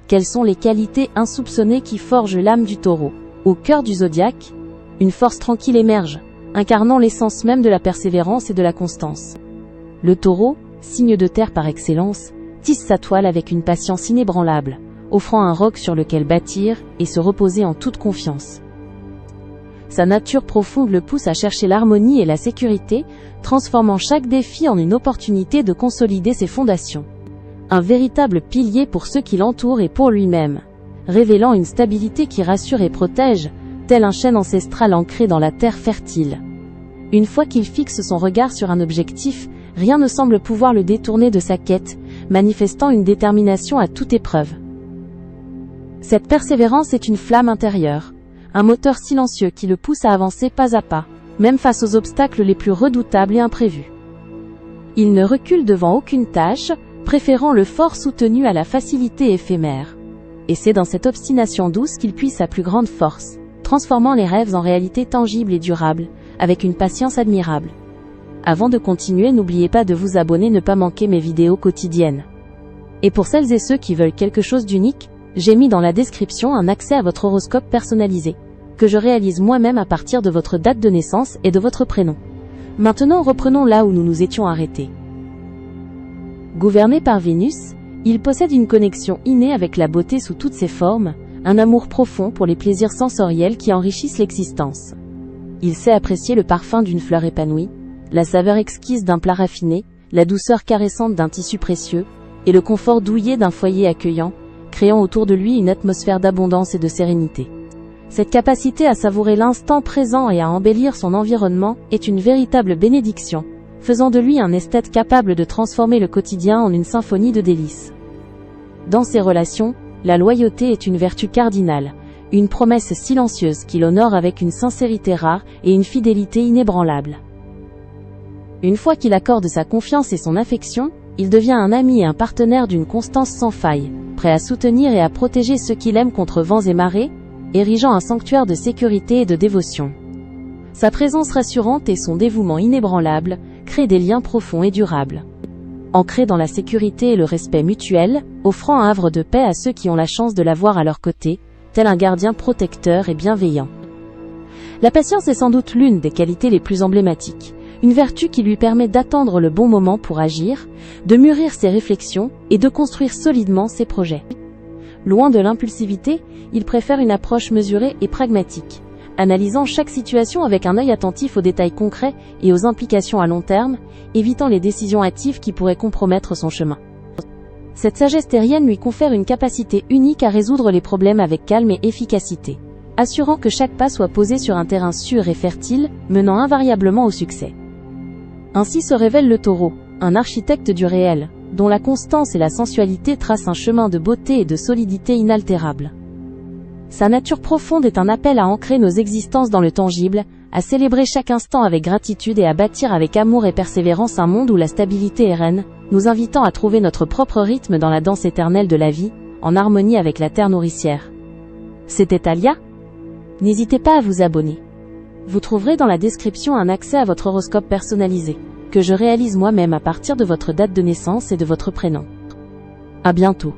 Quelles sont les qualités insoupçonnées qui forgent l'âme du Taureau? Au cœur du zodiaque, une force tranquille émerge, incarnant l'essence même de la persévérance et de la constance. Le Taureau, signe de terre par excellence, tisse sa toile avec une patience inébranlable, offrant un roc sur lequel bâtir et se reposer en toute confiance. Sa nature profonde le pousse à chercher l'harmonie et la sécurité, transformant chaque défi en une opportunité de consolider ses fondations. Un véritable pilier pour ceux qui l'entourent et pour lui-même, révélant une stabilité qui rassure et protège, tel un chêne ancestral ancré dans la terre fertile. Une fois qu'il fixe son regard sur un objectif, rien ne semble pouvoir le détourner de sa quête, manifestant une détermination à toute épreuve. Cette persévérance est une flamme intérieure, un moteur silencieux qui le pousse à avancer pas à pas, même face aux obstacles les plus redoutables et imprévus. Il ne recule devant aucune tâche, préférant le fort soutenu à la facilité éphémère. Et c'est dans cette obstination douce qu'il puise sa plus grande force, transformant les rêves en réalité tangibles et durables, avec une patience admirable. Avant de continuer, n'oubliez pas de vous abonner, ne pas manquer mes vidéos quotidiennes. Et pour celles et ceux qui veulent quelque chose d'unique, j'ai mis dans la description un accès à votre horoscope personnalisé, que je réalise moi-même à partir de votre date de naissance et de votre prénom. Maintenant, reprenons là où nous nous étions arrêtés. Gouverné par Vénus, il possède une connexion innée avec la beauté sous toutes ses formes, un amour profond pour les plaisirs sensoriels qui enrichissent l'existence. Il sait apprécier le parfum d'une fleur épanouie, la saveur exquise d'un plat raffiné, la douceur caressante d'un tissu précieux, et le confort douillet d'un foyer accueillant, créant autour de lui une atmosphère d'abondance et de sérénité. Cette capacité à savourer l'instant présent et à embellir son environnement est une véritable bénédiction, faisant de lui un esthète capable de transformer le quotidien en une symphonie de délices. Dans ses relations, la loyauté est une vertu cardinale, une promesse silencieuse qu'il honore avec une sincérité rare et une fidélité inébranlable. Une fois qu'il accorde sa confiance et son affection, il devient un ami et un partenaire d'une constance sans faille, prêt à soutenir et à protéger ceux qu'il aime contre vents et marées, érigeant un sanctuaire de sécurité et de dévotion. Sa présence rassurante et son dévouement inébranlable créent des liens profonds et durables. Ancrés dans la sécurité et le respect mutuel, offrant un havre de paix à ceux qui ont la chance de l'avoir à leur côté, tel un gardien protecteur et bienveillant. La patience est sans doute l'une des qualités les plus emblématiques, une vertu qui lui permet d'attendre le bon moment pour agir, de mûrir ses réflexions et de construire solidement ses projets. Loin de l'impulsivité, il préfère une approche mesurée et pragmatique, analysant chaque situation avec un œil attentif aux détails concrets et aux implications à long terme, évitant les décisions hâtives qui pourraient compromettre son chemin. Cette sagesse terrienne lui confère une capacité unique à résoudre les problèmes avec calme et efficacité, assurant que chaque pas soit posé sur un terrain sûr et fertile, menant invariablement au succès. Ainsi se révèle le Taureau, un architecte du réel, dont la constance et la sensualité tracent un chemin de beauté et de solidité inaltérable. Sa nature profonde est un appel à ancrer nos existences dans le tangible, à célébrer chaque instant avec gratitude et à bâtir avec amour et persévérance un monde où la stabilité est reine, nous invitant à trouver notre propre rythme dans la danse éternelle de la vie, en harmonie avec la terre nourricière. C'était Alia. N'hésitez pas à vous abonner. Vous trouverez dans la description un accès à votre horoscope personnalisé, que je réalise moi-même à partir de votre date de naissance et de votre prénom. À bientôt.